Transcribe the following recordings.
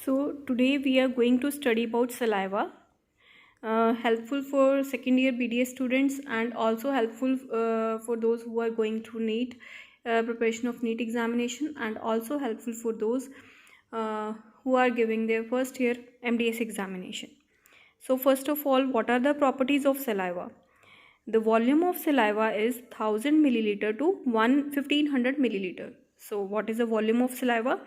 So today we are going to study about saliva, helpful for second year BDS students and also helpful for those who are going through NEET, preparation of NEET examination, and also helpful for those who are giving their first year MDS examination. So first of all, what are the properties of saliva? The volume of saliva is 1000 milliliter to 1500 milliliter. So what is the volume of saliva?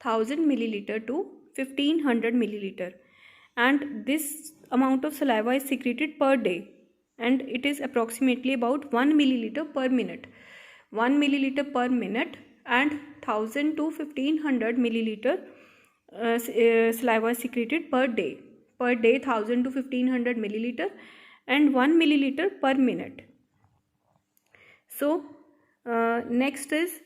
1000 milliliter to 1500 milliliter. And this amount of saliva is secreted per day, and it is approximately about 1 milliliter per minute. 1 milliliter per minute and 1000 to 1500 milliliter saliva is secreted per day. Per day 1000 to 1500 milliliter and 1 milliliter per minute. So next is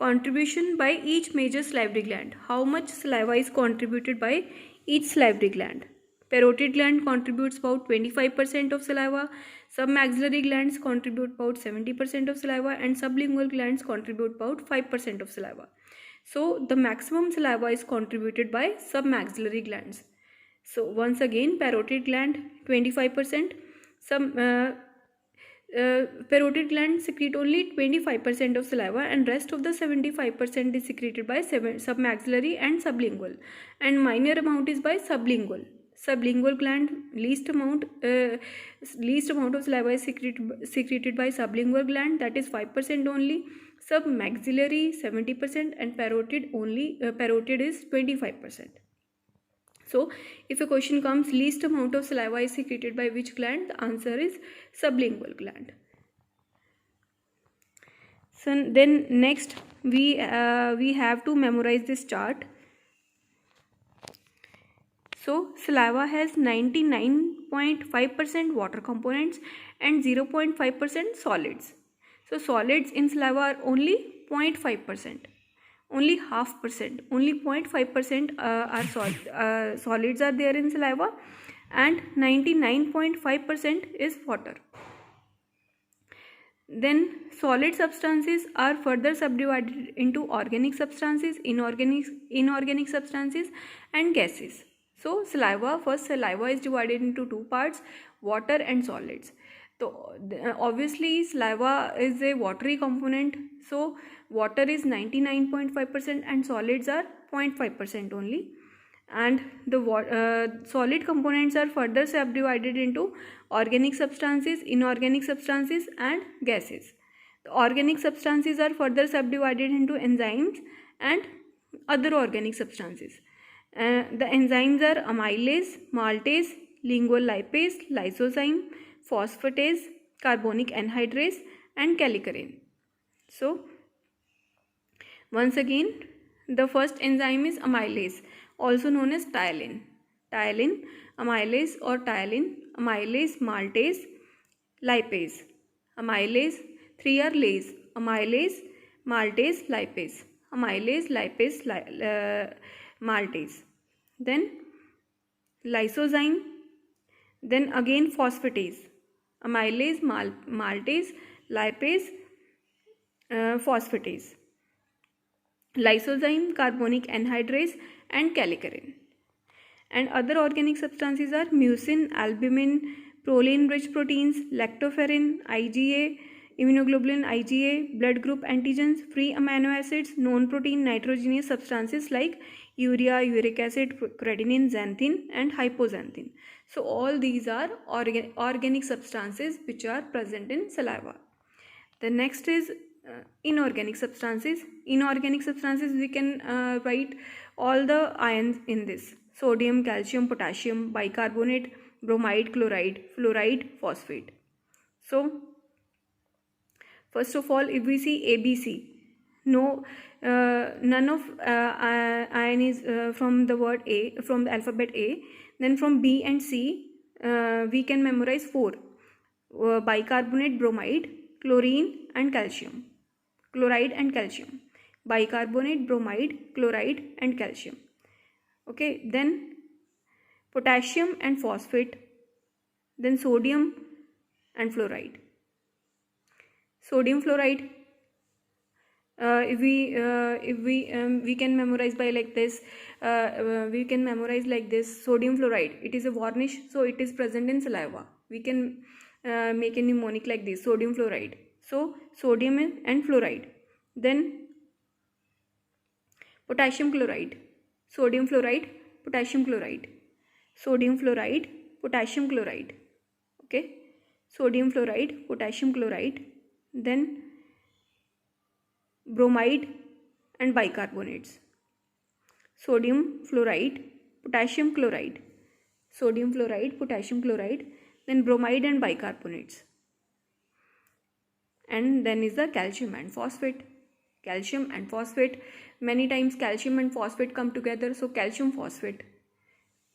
contribution by each major salivary gland. How much saliva is contributed by each salivary gland? Parotid gland contributes about 25% of saliva, submaxillary glands contribute about 70% of saliva, and sublingual glands contribute about 5% of saliva. So the maximum saliva is contributed by submaxillary glands. So once again, parotid gland 25%, parotid gland secrete only 25% of saliva, and rest of the 75% is secreted by submaxillary and sublingual, and minor amount is by sublingual. Sublingual gland least amount of saliva is secreted by sublingual gland, that is 5% only. Submaxillary 70%, and parotid is 25%. So if a question comes least amount of saliva is secreted by which gland, the answer is sublingual gland. So then next we have to memorize this chart. So saliva has 99.5% water components and 0.5% solids. So solids in saliva are only 0.5%. Only 0.5%, only 0.5% solids are there in saliva, and 99.5% is water. Then solid substances are further subdivided into organic substances, inorganic substances, and gases. So saliva is divided into two parts, water and solids. So obviously saliva is a watery component, so water is 99.5% and solids are 0.5% only, and the solid components are further subdivided into organic substances, inorganic substances, and gases. The organic substances are further subdivided into enzymes and other organic substances. The enzymes are amylase, maltase, lingual lipase, lysozyme, phosphatase, carbonic anhydrase, and kallikrein. So once again, the first enzyme is amylase, also known as ptyalin. Ptyalin, amylase or ptyalin, amylase, maltase, lipase. Amylase, three are lase, amylase, maltase, lipase. Amylase, lipase, maltase. Then lysozyme, then again phosphatase. Amylase, maltase, lipase, phosphatase. Lysozyme, carbonic anhydrase, and kallikrein. And other organic substances are mucin, albumin, proline-rich proteins, lactoferrin, IgA, immunoglobulin IgA, blood group antigens, free amino acids, non-protein nitrogenous substances like urea, uric acid, creatinine, xanthin, and hypoxanthine. So all these are organic substances which are present in saliva. The next is inorganic substances. Inorganic substances, we can write all the ions in this: sodium, calcium, potassium, bicarbonate, bromide, chloride, fluoride, phosphate. So first of all, if we see ABC, none of ion is from the word A, from the alphabet A. Then from B and C, we can memorize 4: bicarbonate, bromide, chlorine, and calcium. Chloride and calcium. Bicarbonate, bromide, chloride, and calcium. Okay, then potassium and phosphate, then sodium and fluoride. Sodium fluoride, We can memorize by like this. We can memorize like this: sodium fluoride. It is a varnish, so it is present in saliva. We can make a mnemonic like this: sodium fluoride. So sodium and fluoride. Then potassium chloride, sodium fluoride, potassium chloride, sodium fluoride, potassium chloride. Okay, sodium fluoride, potassium chloride. Then bromide and bicarbonates, sodium fluoride, potassium chloride, sodium fluoride, potassium chloride, then bromide and bicarbonates. And then is the calcium and phosphate. Calcium and phosphate, many times calcium and phosphate come together, so calcium phosphate.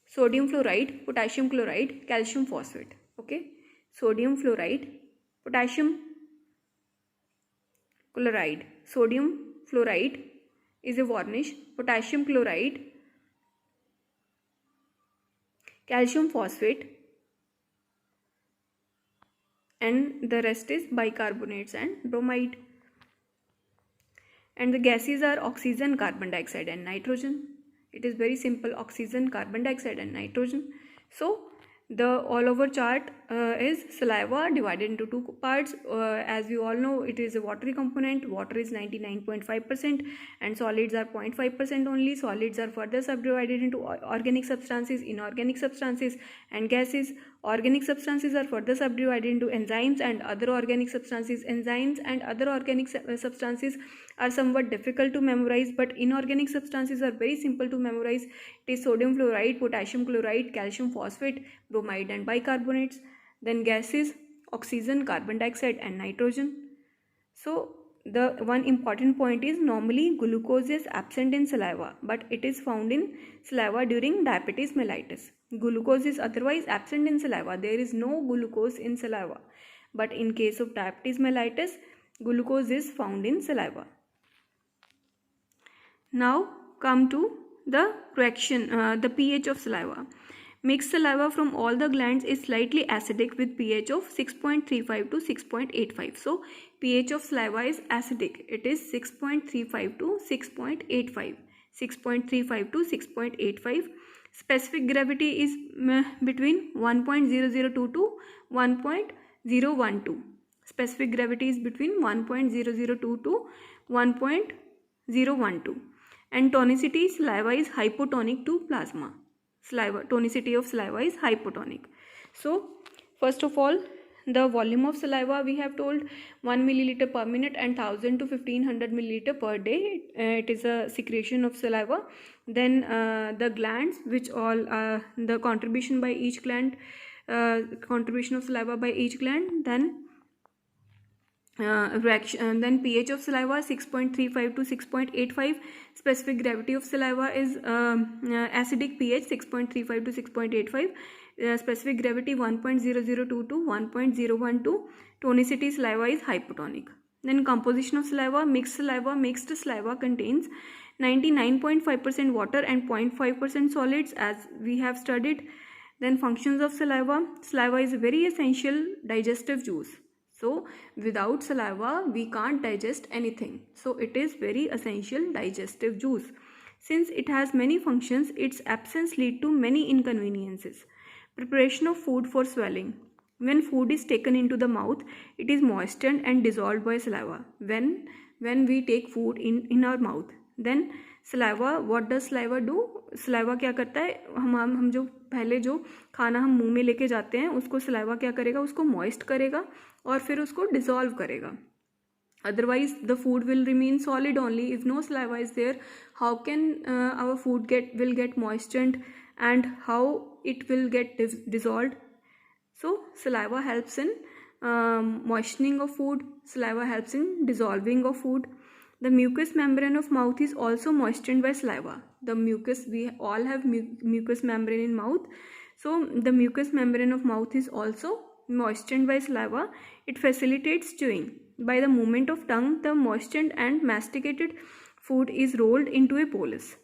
Sodium fluoride, potassium chloride, calcium phosphate. Okay, sodium fluoride, potassium chloride. Sodium fluoride is a varnish, potassium chloride, calcium phosphate, and the rest is bicarbonates and bromide. And the gases are oxygen, carbon dioxide and nitrogen. It is very simple: oxygen, carbon dioxide and nitrogen. So the all over chart is saliva divided into two parts. As we all know, it is a watery component. Water is 99.5% and solids are 0.5% only. Solids are further subdivided into organic substances, inorganic substances and gases. Organic substances are further subdivided into enzymes and other organic substances. Enzymes and other organic substances are somewhat difficult to memorize, but inorganic substances are very simple to memorize. It is sodium fluoride, potassium chloride, calcium phosphate, bromide and bicarbonates. Then gases: oxygen, carbon dioxide and nitrogen. So the one important point is, normally glucose is absent in saliva, but it is found in saliva during diabetes mellitus. Glucose is otherwise absent in saliva. There is no glucose in saliva, but in case of diabetes mellitus, glucose is found in saliva. Now come to the correction, the pH of saliva. Mixed saliva from all the glands is slightly acidic with pH of 6.35 to 6.85. So pH of saliva is acidic. It is 6.35 to 6.85. 6.35 to 6.85. Specific gravity is between 1.002 to 1.012. Specific gravity is between 1.002 to 1.012. And tonicity, saliva is hypotonic to plasma. Tonicity of saliva is hypotonic. So first of all, the volume of saliva we have told 1 milliliter per minute and 1000 to 1500 milliliter per day. It is a secretion of saliva. Then the glands, which all the contribution by each gland, contribution of saliva by each gland. Then then pH of saliva 6.35 to 6.85. Specific gravity of saliva is acidic pH 6.35 to 6.85. Specific gravity 1.002 to 1.012. Tonicity saliva is hypotonic. Then composition of saliva: mixed saliva. Mixed saliva contains 99.5% water and 0.5% solids, as we have studied. Then functions of saliva: saliva is a very essential digestive juice. So without saliva we can't digest anything. So it is very essential digestive juice. Since it has many functions, its absence leads to many inconveniences. Preparation of food for swelling. When food is taken into the mouth, it is moistened and dissolved by saliva. When we take food in our mouth, then saliva, what does saliva do? Saliva क्या करता है? हम जो पहले जो खाना हम मुंह में लेके जाते हैं, उसको saliva क्या करेगा? उसको moist करेगा और फिर उसको dissolve करेगा. Otherwise the food will remain solid only. If no saliva is there, how can our food will get moistened and how it will get dissolved? So saliva helps in moistening of food. Saliva helps in dissolving of food. The mucous membrane of mouth is also moistened by saliva. The mucus, we all have mucous membrane in mouth. So the mucous membrane of mouth is also moistened by saliva. It facilitates chewing. By the movement of tongue, the moistened and masticated food is rolled into a bolus.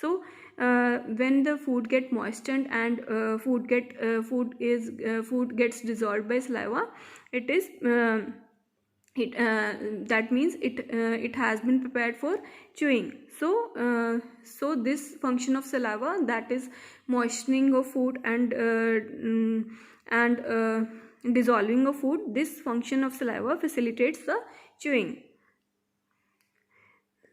So when the food gets moistened and food gets dissolved by saliva, it is that means it has been prepared for chewing. So this function of saliva, that is moistening of food and dissolving of food, this function of saliva facilitates the chewing.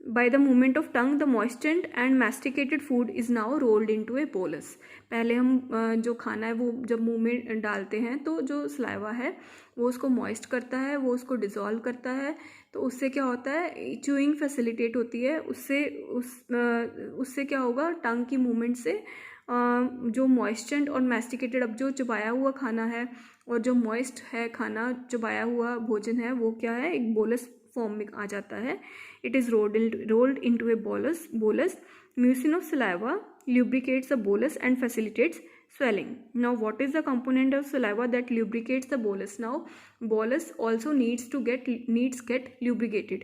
By the movement of tongue, the moistened and masticated food is now rolled into a bolus. पहले हम जो खाना है वो जब मुंह में डालते हैं तो जो सलाइवा है वो उसको मॉइस्ट करता है, वो उसको डिज़ोल्व करता है, तो उससे क्या होता है, च्यूइंग फैसिलिटेट होती है, उससे क्या होगा, टंग की मूवमेंट से जो मॉइस्चर्ड और मैस्टिकेटेड, अब जो चबाया हुआ खाना है और जो मॉइस्ट है खाना, चबाया हुआ भोजन है, वो क्या है, एक बोलस फॉर्म में आ जाता है. It is rolled into a bolus. Mucin of saliva lubricates the bolus and facilitates swelling. Now, what is the component of saliva that lubricates the bolus? Now, bolus also needs get lubricated.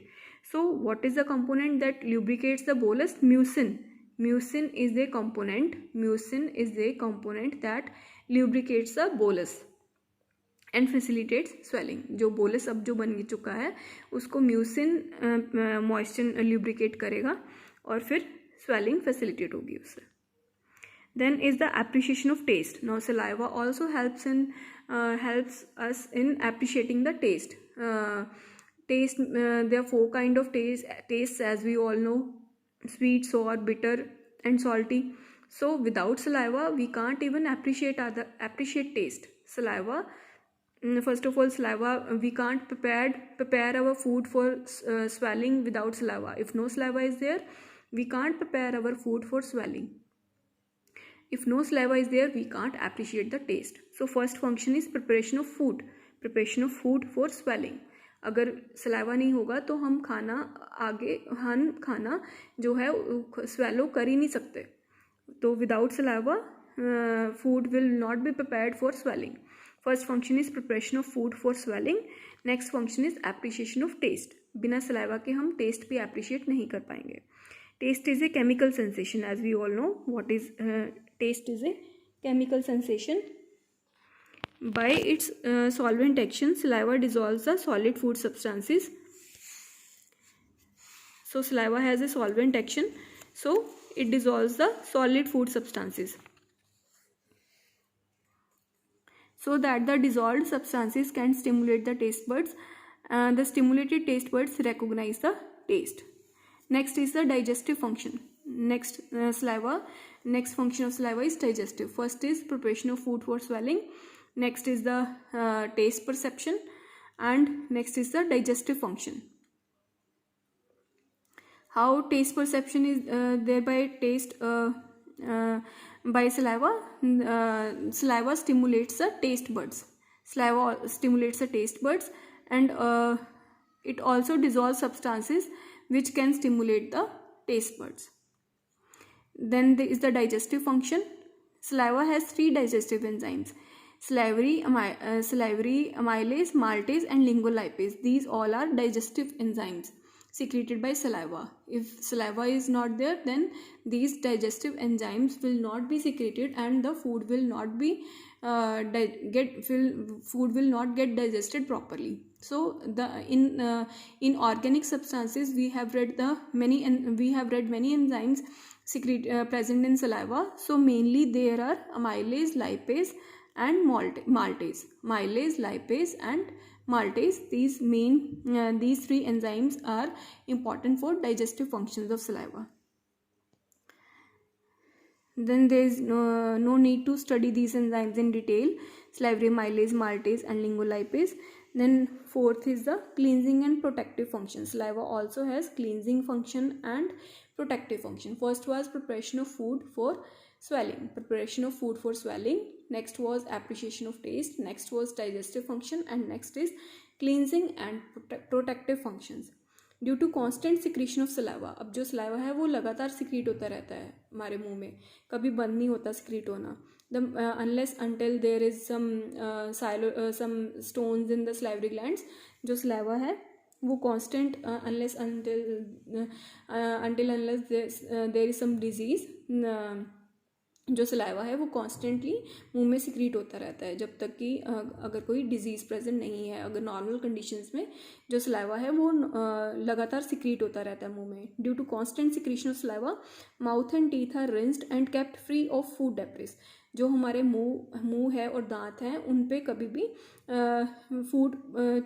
So, what is the component that lubricates the bolus? Mucin. Mucin is a component. Mucin is a component that lubricates the bolus and facilitates swelling. जो bolus अब जो बन चुका है उसको mucin moisture lubricate करेगा और फिर स्वेलिंग फैसिलिटेट होगी उससे. Then is the appreciation of taste. Now saliva also helps us in appreciating the taste. There are 4 kind of tastes as we all know: sweet, sour, bitter and salty. So without saliva we can't even appreciate taste. Saliva, first of all, saliva, we can't prepare our food for swelling without saliva. If no saliva is there, we can't prepare our food for swelling. If no saliva is there, we can't appreciate the taste. So first function is preparation of food for swelling. अगर saliva नहीं होगा तो हम खाना जो है swallow कर ही नहीं सकते. तो without saliva food will not be prepared for swelling. First function is preparation of food for swelling. Next function is appreciation of taste. बिना सलाइवा के हम टेस्ट भी appreciate नहीं कर पाएंगे. Taste is a chemical sensation, as we all know. What is taste? Is a chemical sensation. By its solvent action, saliva dissolves the solid food substances. So saliva has a solvent action, so it dissolves the solid food substances, so that the dissolved substances can stimulate the taste buds. The stimulated taste buds recognize the taste. Next is the digestive function. Next function of saliva is digestive. First is preparation of food for swelling. Next is the taste perception, and next is the digestive function. How taste perception is thereby taste by saliva. Saliva stimulates the taste buds. And it also dissolves substances which can stimulate the taste buds. Then there is the digestive function. Saliva has 3 digestive enzymes: salivary amylase, maltase and lingolipase. These all are digestive enzymes secreted by saliva. If saliva is not there, then these digestive enzymes will not be secreted and the food will not be get digested properly. So in organic substances we have read many enzymes present in saliva. So mainly there are amylase, lipase and maltase. These 3 enzymes are important for digestive functions of saliva. Then there is no need to study these enzymes in detail: salivary amylase, maltase and lingolipase. Then fourth is the cleansing and protective function. Saliva also has cleansing function and protective function. First was preparation of food for swelling. Next was appreciation of taste. Next was digestive function, and next is cleansing and protective functions. Due to constant secretion of saliva. अब जो saliva है वो लगातार secrete होता रहता है हमारे मुंह में, कभी बंद नहीं होता सिक्रीट होना. Unless until there is some stones in the salivary glands. जो सलाइवा है वो constant until unless there is some disease जो सलाइवा है वो कॉन्स्टेंटली मुंह में सिक्रीट होता रहता है जब तक कि अगर कोई डिजीज़ प्रेजेंट नहीं है। अगर नॉर्मल कंडीशंस में जो सलाइवा है वो लगातार सिक्रीट होता रहता है मुंह में। Due to constant secretion of saliva mouth and teeth are rinsed and kept free of food debris. जो हमारे मुंह है और दांत हैं उन पे कभी भी फूड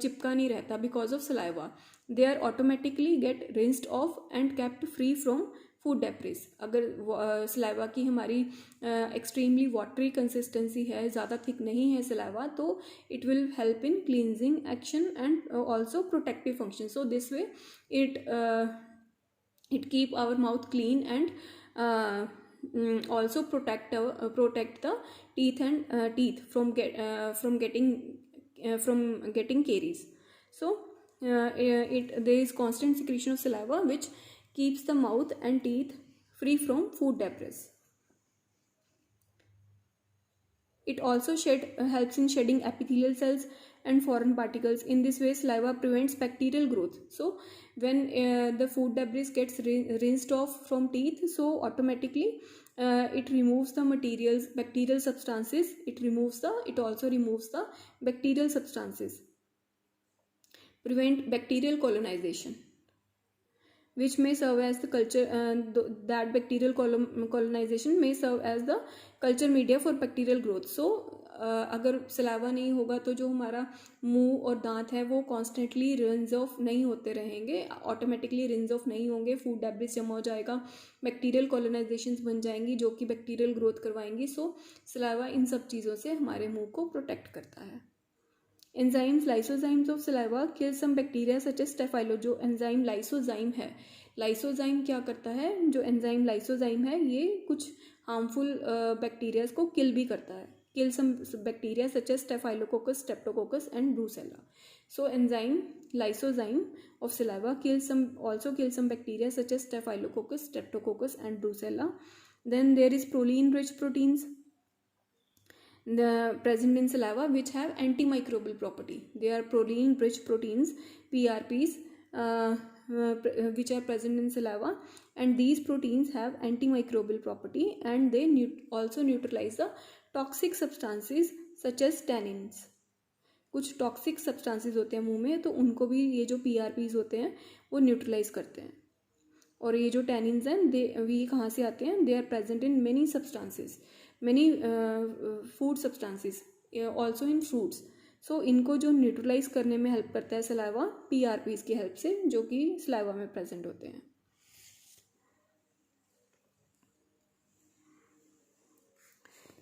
चिपका नहीं रहता because of saliva. They are automatically get rinsed off and kept free from food debris. अगर सलाइवा की हमारी एक्सट्रीमली वाटरी कंसिस्टेंसी है, ज़्यादा थिक नहीं है सलाइवा, तो it will help in cleansing action and also protective function. So this way it keep our mouth clean and also protect the teeth and teeth from getting caries. So there is constant secretion of saliva which keeps the mouth and teeth free from food debris. It also helps in shedding epithelial cells and foreign particles. In this way, saliva prevents bacterial growth. So when the food debris gets rinsed off from teeth, so automatically it removes the bacterial substances. It also removes the bacterial substances. Prevent bacterial colonization, which may serve as the culture, that bacterial colonization may serve as the culture media for bacterial growth. So अगर saliva नहीं होगा तो जो हमारा मुंह और दांत है वो कॉन्स्टेंटली रिंस ऑफ नहीं होते रहेंगे, ऑटोमेटिकली रिंस ऑफ नहीं होंगे, फूड डेब्रिस जमा हो जाएगा, बैक्टीरियल कॉलोनाइजेशंस बन जाएंगी जो कि बैक्टीरियल ग्रोथ करवाएंगी। सो सलाइवा इन सब चीज़ों से हमारे मुंह को प्रोटेक्ट करता है। Enzymes lysozymes of saliva kill some bacteria such as staphylo. जो एंजाइम लाइसोजाइम है, लाइसोजाइम क्या करता है, जो एंजाइम लाइसोजाइम है ये कुछ हार्मफुल बैक्टीरियाज को किल भी करता है। Kill some bacteria such as staphylococcus, streptococcus and brucella. So enzyme lysozyme of saliva also kill some bacteria such as staphylococcus, streptococcus and brucella. Then there is proline rich proteins present in saliva which have antimicrobial property. They are proline rich proteins, PRPs, which are present in saliva, and these proteins have antimicrobial property and they also neutralize the toxic substances such as tannins. कुछ toxic substances होते हैं मुंह में, तो उनको भी ये जो PRPs होते हैं वो न्यूट्रलाइज करते हैं। और ये जो टैनिन्स हैं ये कहाँ से आते हैं, they are present in many substances, many food substances, also in fruits. So इनको जो न्यूट्रलाइज करने में हेल्प करता है सलाइवा PRPs की हेल्प से, जो कि सलाइवा में प्रेजेंट होते हैं।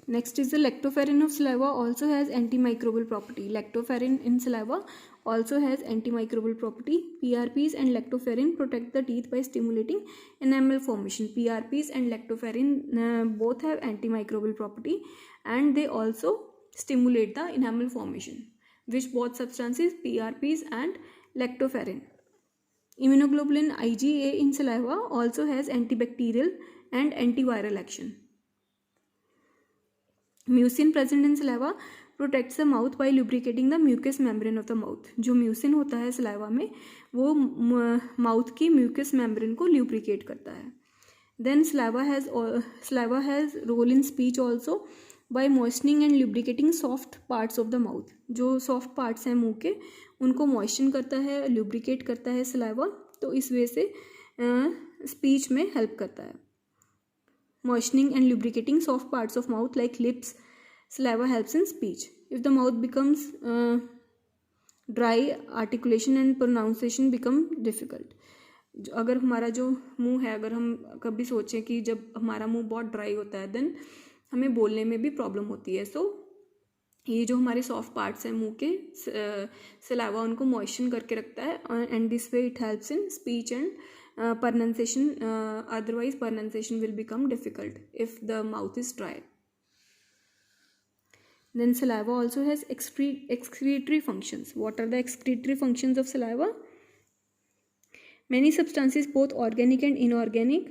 Next is the lactoferrin of saliva also has antimicrobial property. Lactoferrin in saliva also has antimicrobial property. PRPs and lactoferrin protect the teeth by stimulating enamel formation. PRPs and lactoferrin both have antimicrobial property and they also stimulate the enamel formation. Which both substances, PRPs and lactoferrin. Immunoglobulin IgA in saliva also has antibacterial and antiviral action. Mucin present in saliva protects the mouth by lubricating the mucous membrane of the mouth. जो mucin होता है saliva में वो mouth की mucus membrane को lubricate करता है। Then saliva has role in speech also by moistening and lubricating soft parts of the mouth. जो सॉफ्ट पार्ट्स हैं मुंह के उनको मॉइस्चन करता है, लुब्रिकेट करता है सलाइवा, तो इस वजह से स्पीच में हेल्प करता है। Moistening and lubricating soft parts of mouth like lips, saliva helps in speech. If the mouth becomes dry, articulation and pronunciation become difficult. अगर हमारा जो मुंह है, अगर हम कभी सोचें कि जब हमारा मुंह बहुत ड्राई होता है देन हमें बोलने में भी प्रॉब्लम होती है। सो ये जो हमारे सॉफ्ट पार्ट्स हैं मुंह के, सलाइवा उनको मॉइस्चन करके रखता है and this way it helps in speech and pronunciation. Otherwise pronunciation will become difficult if the mouth is dry. Then saliva also has excretory functions. What are the excretory functions of saliva? Many substances, both organic and inorganic,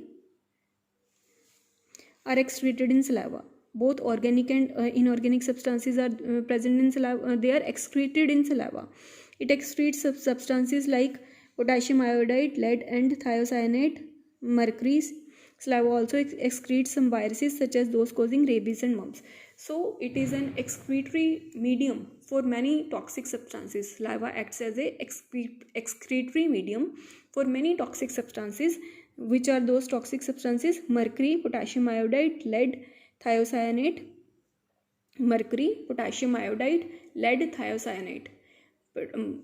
are excreted in saliva. Both organic and inorganic substances are present in saliva. They are excreted in saliva. It excretes substances like potassium iodide, lead and thiocyanate, mercury, Saliva also excretes some viruses such as those causing rabies and mumps. So it is an excretory medium for many toxic substances. Saliva acts as a excretory medium for many toxic substances. Which are those toxic substances? Mercury, potassium iodide, lead, thiocyanate. Mercury, potassium iodide, lead, thiocyanate.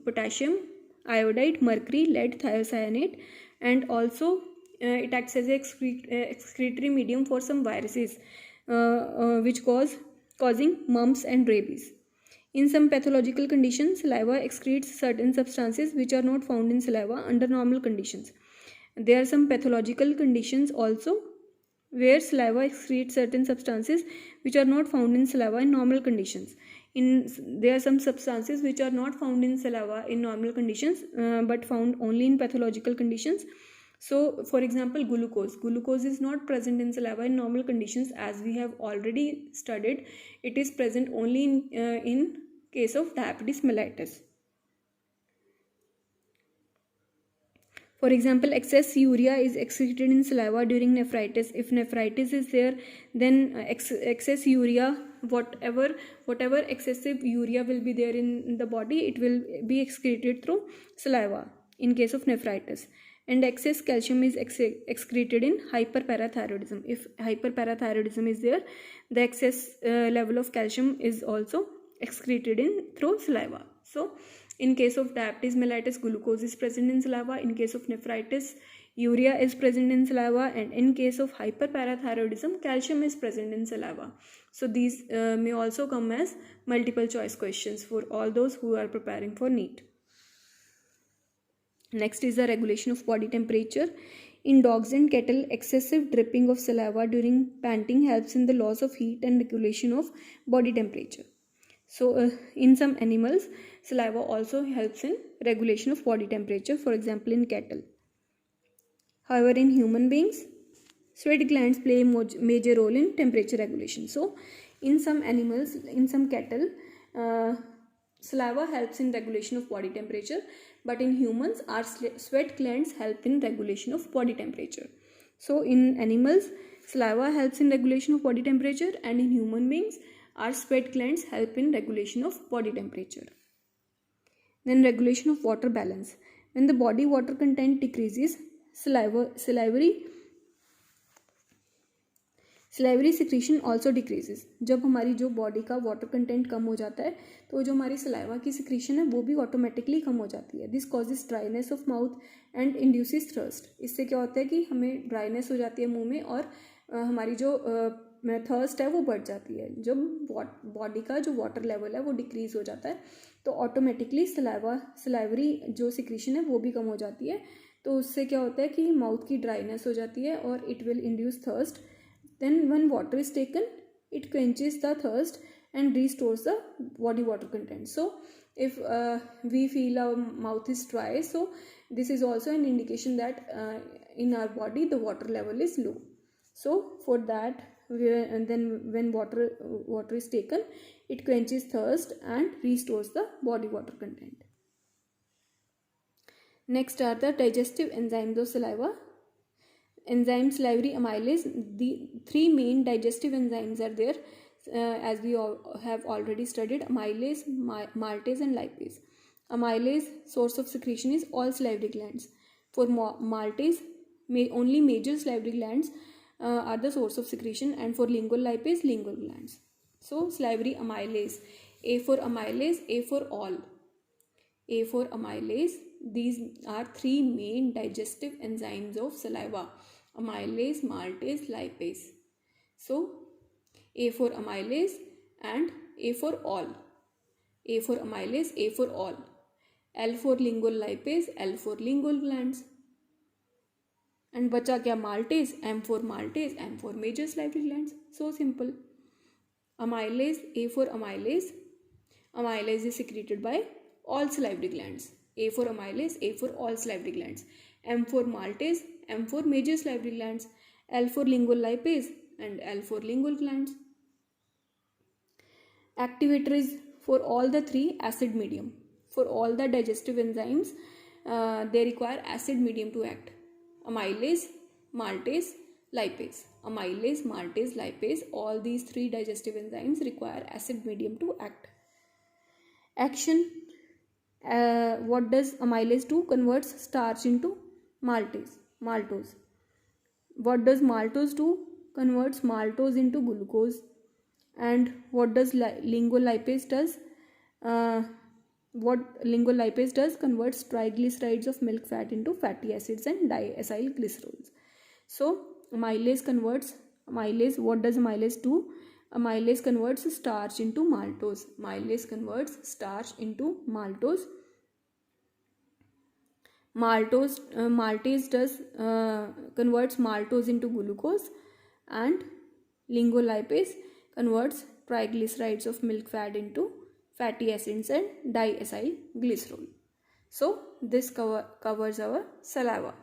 Potassium iodide, mercury, lead, thiocyanate, and also it acts as a excretory medium for some viruses which causing mumps and rabies. In some pathological conditions, saliva excretes certain substances which are not found in saliva under normal conditions. There are some pathological conditions also where saliva excretes certain substances which are not found in saliva in normal conditions. There are some substances which are not found in saliva in normal conditions but found only in pathological conditions. So for example, glucose is not present in saliva in normal conditions, as we have already studied. It is present only in case of diabetes mellitus. For example, excess urea is excreted in saliva during nephritis. If nephritis is there, then excess urea, whatever excessive urea will be there in the body, it will be excreted through saliva in case of nephritis. And excess calcium is excreted in hyperparathyroidism. If hyperparathyroidism is there, the excess level of calcium is also excreted through saliva. So in case of diabetes mellitus, glucose is present in saliva. In case of nephritis, urea is present in saliva. And in case of hyperparathyroidism, calcium is present in saliva. So these may also come as multiple choice questions for all those who are preparing for NEET. Next is the regulation of body temperature. In dogs and cattle, excessive dripping of saliva during panting helps in the loss of heat and regulation of body temperature. So in some animals, saliva also helps in regulation of body temperature, for example in cattle. However, in human beings, sweat glands play a major role in temperature regulation. So in some animals, in some cattle, saliva helps in regulation of body temperature, but in humans, our sweat glands help in regulation of body temperature. So in animals, saliva helps in regulation of body temperature, and in human beings, our sweat glands help in regulation of body temperature. Then regulation of water balance. When the body water content decreases, salivary secretion also decreases. जब हमारी जो body का water content कम हो जाता है, तो जो हमारी सलाइवा की सिक्रीशन है वो भी ऑटोमेटिकली कम हो जाती है. This causes dryness of mouth and induces thirst. इससे क्या होता है कि हमें ड्राइनेस हो जाती है मुंह में, और हमारी जो थर्स्ट है वो बढ़ जाती है. जब बॉडी का जो वाटर लेवल है वो डिक्रीज हो जाता है, तो ऑटोमेटिकली सलाइवरी जो सिक्रीशन है वो भी कम हो जाती है. तो उससे क्या होता है कि माउथ की ड्राइनेस हो जाती है और it will induce thirst. Then when water is taken, it quenches the thirst and restores the body water content. So if we feel our mouth is dry, so this is also an indication that in our body the water level is low. So for that, and then when water is taken, it quenches thirst and restores the body water content. Next are the digestive enzymes of saliva. Enzyme salivary amylase. The three main digestive enzymes are there, as we all have already studied: amylase, maltase and lipase. Amylase source of secretion is all salivary glands. For maltase, only major salivary glands are the source of secretion, and for lingual lipase, lingual glands. So salivary amylase, A for amylase, A for all. A for amylase. These are three main digestive enzymes of saliva: amylase, maltase, lipase. So A for amylase and A for all. A for amylase, A for all. L for lingual lipase, L for lingual glands. And बचा क्या? maltase, M for maltase, M for major salivary glands. So simple. Amylase, A for amylase. Amylase is secreted by all salivary glands. A for amylase, A for all salivary glands. M for maltase, M for major salivary glands. L for lingual lipase and L for lingual glands. Activator is for all the three acid medium. For all the digestive enzymes, they require acid medium to act. Amylase, maltase, lipase. Amylase, maltase, lipase, all these three digestive enzymes require acid medium to act. Action, what does amylase do? Converts starch into maltose. What does maltose do? Converts maltose into glucose. And what does lingolipase does? What lingolipase does? Converts triglycerides of milk fat into fatty acids and diacylglycerols. So amylase, what does amylase do? Amylase converts starch into maltose. Maltase does converts maltose into glucose, and lingolipase converts triglycerides of milk fat into fatty acids and diacylglycerol. So this covers our saliva.